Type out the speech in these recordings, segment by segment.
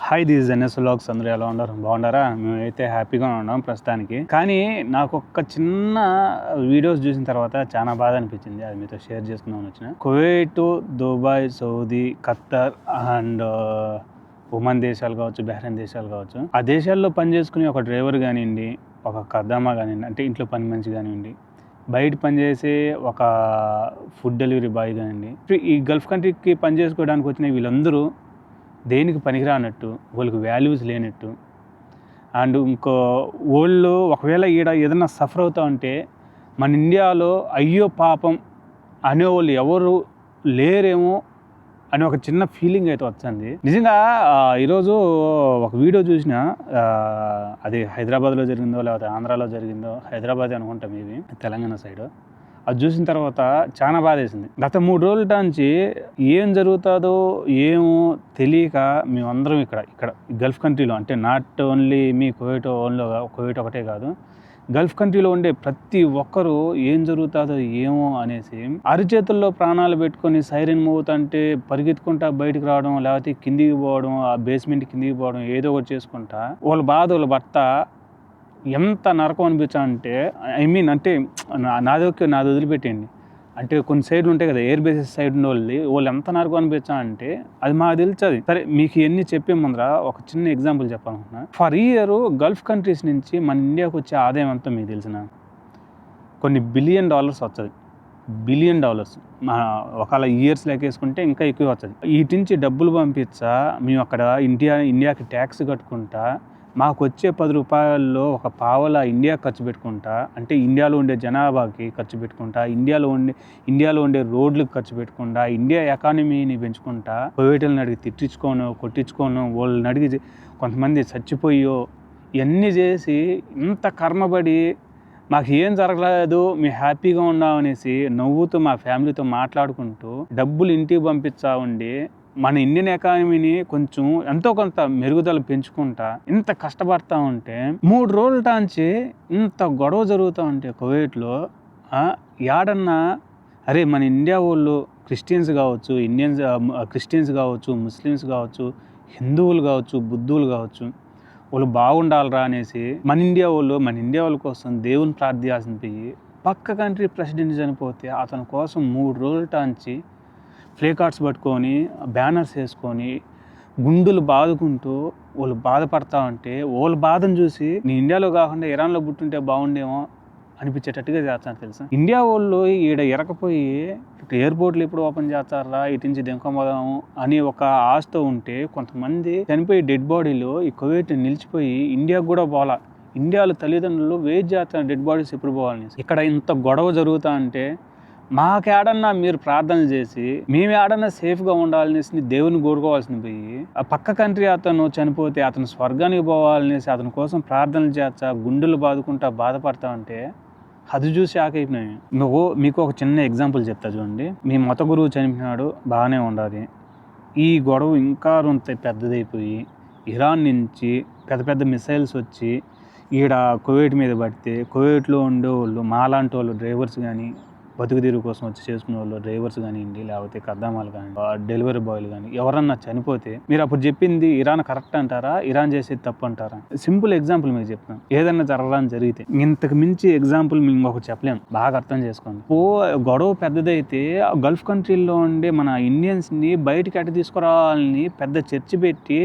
Hi this NS vlogs. అందరూ ఎలా ఉన్నారు? బాగున్నారా? మేమైతే హ్యాపీగా ఉన్నాం ప్రస్తుతానికి. కానీ నాకు ఒక చిన్న వీడియోస్ చూసిన తర్వాత చాలా బాధ అనిపించింది. అది మీతో షేర్ చేసుకుందామని వచ్చిన. Kuwait, Dubai, Saudi, Khattar and Oman దేశాలు కావచ్చు, బహ్రెయిన్ దేశాలు కావచ్చు, ఆ దేశాల్లో పనిచేసుకునే ఒక డ్రైవర్ కానివ్వండి, ఒక ఖద్దామా కానివ్వండి, అంటే ఇంట్లో పని మనిషి కానివ్వండి, బయట పనిచేసే ఒక ఫుడ్ డెలివరీ బాయ్ కానివ్వండి, ఈ గల్ఫ్ కంట్రీకి పని చేసుకోవడానికి వచ్చిన వీళ్ళందరూ దేనికి పనికిరానట్టు, వాళ్ళకి వాల్యూస్ లేనట్టు, అండ్ ఇంకో వాళ్ళు ఒకవేళ ఈడ ఏదైనా సఫర్ అవుతా ఉంటే మన ఇండియాలో అయ్యో పాపం అనేవాళ్ళు ఎవరు లేరేమో అని ఒక చిన్న ఫీలింగ్ అయితే వచ్చింది. నిజంగా ఈరోజు ఒక వీడియో చూసిన, అది హైదరాబాద్లో జరిగిందో లేకపోతే ఆంధ్రాలో జరిగిందో, హైదరాబాద్ అనుకుంటాం, ఇది తెలంగాణ సైడ్. అది చూసిన తర్వాత చాలా బాధ వేసింది. గత 3 రోజుల నుంచి ఏం జరుగుతుందో ఏమో తెలియక మేమందరం ఇక్కడ గల్ఫ్ కంట్రీలో, అంటే నాట్ ఓన్లీ మీ కువైట్ ఒకటే కాదు, గల్ఫ్ కంట్రీలో ఉండే ప్రతి ఒక్కరూ ఏం జరుగుతుందో ఏమో అనేసి అరిచేతుల్లో ప్రాణాలు పెట్టుకొని సైరన్ మోగుతుంటే పరిగెత్తుకుంటా బయటకు రావడం, లేకపోతే కిందికి పోవడం, ఆ బేస్మెంట్ కిందికి పోవడం, ఏదో ఒకటి చేసుకుంటా వాళ్ళ బాధ వాళ్ళ భర్త ఎంత నరకం అనిపించాలంటే, అంటే నాది వదిలిపెట్టండి, అంటే కొన్ని సైడ్లు ఉంటాయి కదా, ఎయిర్ బేసెస్ సైడ్ ఉన్న వాళ్ళు ఎంత నరకం అనిపించాలంటే అది మాకు తెలుస్తుంది. సరే, మీకు ఎన్ని చెప్పే ముందర ఒక చిన్న ఎగ్జాంపుల్ చెప్పాలనుకున్నా. ఫర్ ఇయర్ గల్ఫ్ కంట్రీస్ నుంచి మన ఇండియాకి వచ్చే ఆదాయం అంతా మీకు తెలిసిన కొన్ని $1 బిలియన్ వస్తుంది. $1 బిలియన్ ఒకవేళ ఇయర్స్ లెక్కేసుకుంటే ఇంకా ఎక్కువ వస్తుంది. వీటి నుంచి డబ్బులు పంపించా మేము అక్కడ ఇండియాకి ట్యాక్స్ కట్టుకుంటా, మాకు వచ్చే ₹10 ఒక పావలా ఇండియా ఖర్చు పెట్టుకుంటా, అంటే ఇండియాలో ఉండే జనాభాకి ఖర్చు పెట్టుకుంటా, ఇండియాలో ఉండే రోడ్లకు ఖర్చు పెట్టుకుంటా, ఇండియా ఎకానమీని పెంచుకుంటా, కువైట్లను అడిగి తిట్టించుకోను, కొట్టించుకోను, వాళ్ళని అడిగి కొంతమంది చచ్చిపోయో ఇవన్నీ చేసి ఇంత కర్మబడి మాకు ఏం జరగలేదు, మేము హ్యాపీగా ఉన్నామనేసి నవ్వుతూ మా ఫ్యామిలీతో మాట్లాడుకుంటూ డబ్బులు ఇంటికి పంపించా ఉండి మన ఇండియన్ ఎకానమీని కొంచెం ఎంతో కొంత మెరుగుదల పెంచుకుంటా ఇంత కష్టపడతా ఉంటే 3 రోజుల టాంచి ఇంత గొడవ జరుగుతూ ఉంటే కువైట్లో యాడన్నా అరే మన ఇండియా వాళ్ళు క్రిస్టియన్స్ కావచ్చు, క్రిస్టియన్స్ కావచ్చు, ముస్లిమ్స్ కావచ్చు, హిందువులు కావచ్చు, బుద్ధువులు కావచ్చు, వాళ్ళు బాగుండాలరా అనేసి మన ఇండియా వాళ్ళ కోసం దేవుని ప్రార్థించాల్సిన పోయి పక్క కంట్రీ ప్రెసిడెంట్ చనిపోతే అతని కోసం 3 రోజుల టాంచి ప్లే కార్డ్స్ పట్టుకొని బ్యానర్స్ వేసుకొని గుండులు బాదుకుంటూ వాళ్ళు బాధపడతా ఉంటే వాళ్ళ బాధను చూసి నీ ఇండియాలో కాకుండా ఇరాన్లో పుట్టుంటే బాగుండేమో అనిపించేటట్టుగా చేస్తాను తెలుసా. ఇండియా వాళ్ళు ఈడ ఎరకపోయి ఎయిర్పోర్ట్లు ఎప్పుడు ఓపెన్ చేస్తారా, ఇటు నుంచి దెంకొపోదాము అని ఒక ఆశతో ఉంటే కొంతమంది చనిపోయి డెడ్ బాడీలు ఈ కువైట్ నిలిచిపోయి ఇండియాకు కూడా పోలా. ఇండియాలో తల్లిదండ్రులు వెయిట్ చేస్తారు డెడ్ బాడీస్ ఎప్పుడు పోవాలని. ఇక్కడ ఇంత గొడవ జరుగుతా అంటే మాకేడన్నా మీరు ప్రార్థనలు చేసి మేము ఏడన్నా సేఫ్గా ఉండాలనేసి దేవుని కోరుకోవాల్సింది పోయి ఆ పక్క కంట్రీ అతను చనిపోతే అతను స్వర్గానికి పోవాలనేసి అతని కోసం ప్రార్థనలు చేస్తా గుండెలు బాదుకుంటా బాధపడతా ఉంటే అది చూసి ఆకైపోయినాయి. మీకు ఒక చిన్న ఎగ్జాంపుల్ చెప్తా చూడండి. మీ మత గురువు చనిపోయినాడు, బాగానే ఉండాలి. ఈ గొడవ ఇంకా రొంత పెద్దదైపోయి ఇరాన్ నుంచి పెద్ద పెద్ద మిసైల్స్ వచ్చి ఈడ కువైట్ మీద పడితే కువైట్లో ఉండే వాళ్ళు మాలాంటి వాళ్ళు డ్రైవర్స్ కానీ, బతుకుదీరు కోసం వచ్చి చేసుకునే వాళ్ళు డ్రైవర్స్ కానివ్వండి, లేకపోతే కద్దామాలు కానివ్వండి, డెలివరీ బాయ్లు కానీ ఎవరన్నా చనిపోతే మీరు అప్పుడు చెప్పింది ఇరాన్ కరెక్ట్ అంటారా, ఇరాన్ చేసేది తప్పు అంటారా? సింపుల్ ఎగ్జాంపుల్ మీకు చెప్తాను. ఏదన్నా జరగడానికి జరిగితే ఇంతకు మించి ఎగ్జాంపుల్ మేము ఒకటి చెప్పలేము, బాగా అర్థం చేసుకోండి. గొడవ పెద్దదైతే గల్ఫ్ కంట్రీల్లో ఉండే మన ఇండియన్స్ని బయటికి అటు తీసుకురావాలని పెద్ద చర్చ పెట్టి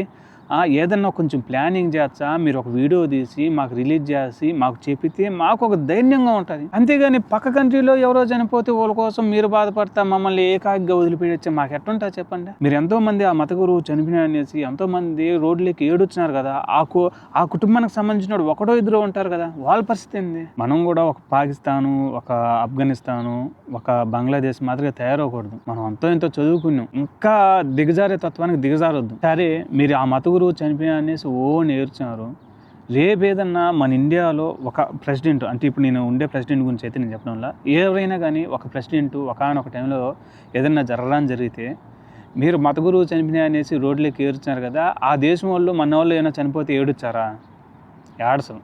ఏదన్నా కొంచెం ప్లానింగ్ చేస్తా మీరు ఒక వీడియో తీసి మాకు రిలీజ్ చేసి మాకు చెప్పితే మాకు ఒక ధైర్యంగా ఉంటుంది. అంతేగాని పక్క కంట్రీలో ఎవరో చనిపోతే వాళ్ళ కోసం మీరు బాధపడతా మమ్మల్ని ఏకాగ్గా వదిలిపెట్టచ్చే మాకు ఎట్లుంటా చెప్పండి. మీరు ఎంతోమంది ఆ మత గురువు చనిపోయినా అనేసి ఎంతోమంది రోడ్లకి ఏడుస్తున్నారు కదా, ఆ కుటుంబానికి సంబంధించిన ఒకడో ఇద్దరు ఉంటారు కదా, వాళ్ళ పరిస్థితి ఏంది? మనం కూడా ఒక పాకిస్తాను, ఒక ఆఫ్ఘనిస్తాను, ఒక బంగ్లాదేశ్ మాదిరిగా తయారవకూడదు. మనం ఎంతో చదువుకున్నాం, ఇంకా దిగజారే తత్వానికి దిగజారొద్దు. సరే, మీరు ఆ మత గురువు చనిపోయినా అనేసి నేర్చున్నారు. రేపేదన్నా మన ఇండియాలో ఒక ప్రెసిడెంట్, అంటే ఇప్పుడు నేను ఉండే ప్రెసిడెంట్ గురించి అయితే నేను చెప్పడం వల్ల ఎవరైనా కానీ ఒక ప్రెసిడెంట్ ఒకనొక టైంలో ఏదన్నా జరగడానికి జరిగితే మీరు మత గురువు చనిపోయినా అనేసి రోడ్లకి ఏడ్చినారు కదా, ఆ దేశం వాళ్ళు మన వాళ్ళు ఏమైనా చనిపోతే ఏడుచ్చారా? ఏడసలు.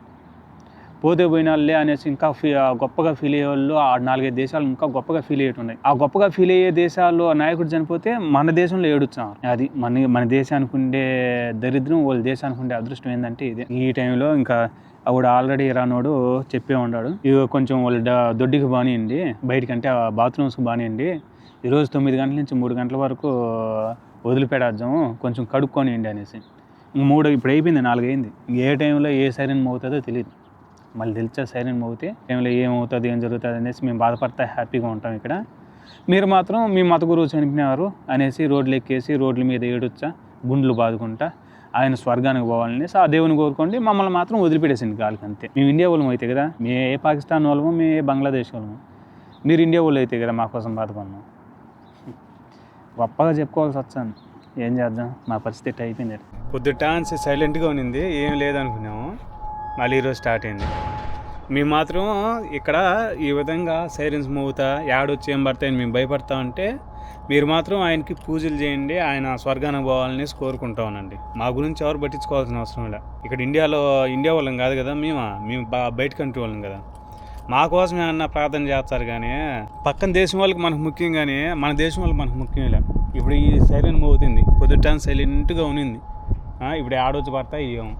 పోతే పోయినాళ్ళే అనేసి ఇంకా గొప్పగా ఫీల్ అయ్యే వాళ్ళు ఆ 4-5 దేశాలు ఇంకా గొప్పగా ఫీల్ అయ్యేటున్నాయి. ఆ గొప్పగా ఫీల్ అయ్యే దేశాల్లో నాయకుడు చనిపోతే మన దేశంలో ఏడుచ్చాం. అది మన దేశానికి ఉండే దరిద్రం, వాళ్ళ దేశానికి ఉండే అదృష్టం ఏంటంటే ఇదే. ఈ టైంలో ఇంకా ఆవిడ ఆల్రెడీ రానోడు చెప్పే ఉన్నాడు, ఇక కొంచెం వాళ్ళు దొడ్డికి బానియండి, బయటకంటే బాత్రూమ్స్కి బానియండి, ఈరోజు 9 గంటల నుంచి 3 గంటల వరకు వదిలిపెడేద్దాము, కొంచెం కడుక్కొనియండి అనేసి. 3 ఇప్పుడు అయిపోయింది, 4 అయింది. ఏ టైంలో ఏ సైరన్ మోగుతుందో తెలియదు. మళ్ళీ తెలిసే సైరన్ మోగితే టైంలో ఏమవుతుంది, ఏం జరుగుతుంది అనేసి మేము బాధపడతా హ్యాపీగా ఉంటాం ఇక్కడ. మీరు మాత్రం మీ మత గురువు చనిపోయినారు అనేసి రోడ్లు ఎక్కేసి రోడ్ల మీద ఏడుచ్చా గుండ్లు బాదుకుంటా ఆయన స్వర్గానికి పోవాలనేసి ఆ దేవుని కోరుకోండి, మమ్మల్ని మాత్రం వదిలిపెట్టేసింది గాలికి అంతే. మేము ఇండియా వాళ్ళం అయితే కదా, మేము ఏ పాకిస్తాన్ వాళ్ళము, మేము ఏ బంగ్లాదేశ్ వాళ్ళము, మీరు ఇండియా వాళ్ళు అయితే కదా మా కోసం బాధపడినాం. గొప్పగా చెప్పుకోవాల్సి వచ్చాను, ఏం చేద్దాం, మా పరిస్థితి అయిపోయింది. పొద్దుటాన్సి సైలెంట్గా ఉన్నింది, ఏం లేదనుకున్నాము, మళ్ళీ ఈరోజు స్టార్ట్ అయింది. మేము మాత్రం ఇక్కడ ఈ విధంగా సైరన్స్ మోగుతా యాడొచ్చి ఏం పడతాయని మేము భయపడతా ఉంటే మీరు మాత్రం ఆయనకి పూజలు చేయండి, ఆయన స్వర్గానికి పోవాలనేసి కోరుకుంటామనండి. మా గురించి ఎవరు పట్టించుకోవాల్సిన అవసరం లేదు. ఇక్కడ ఇండియా వాళ్ళం కాదు కదా, మేము బయట కంట్రీ వాళ్ళం కదా, మా కోసం ఏమన్నా ప్రార్థన చేస్తారు. కానీ పక్కన దేశం వాళ్ళకి మనకు ముఖ్యం, కానీ మన దేశం వాళ్ళకి మనకు ముఖ్యం లేదు. ఇప్పుడు ఈ సైరన్ మోగుతుంది, పొద్దుటాన్ని సైలెంట్గా ఉన్నింది, ఇప్పుడు ఆడొచ్చి పడతా ఇవ్వం.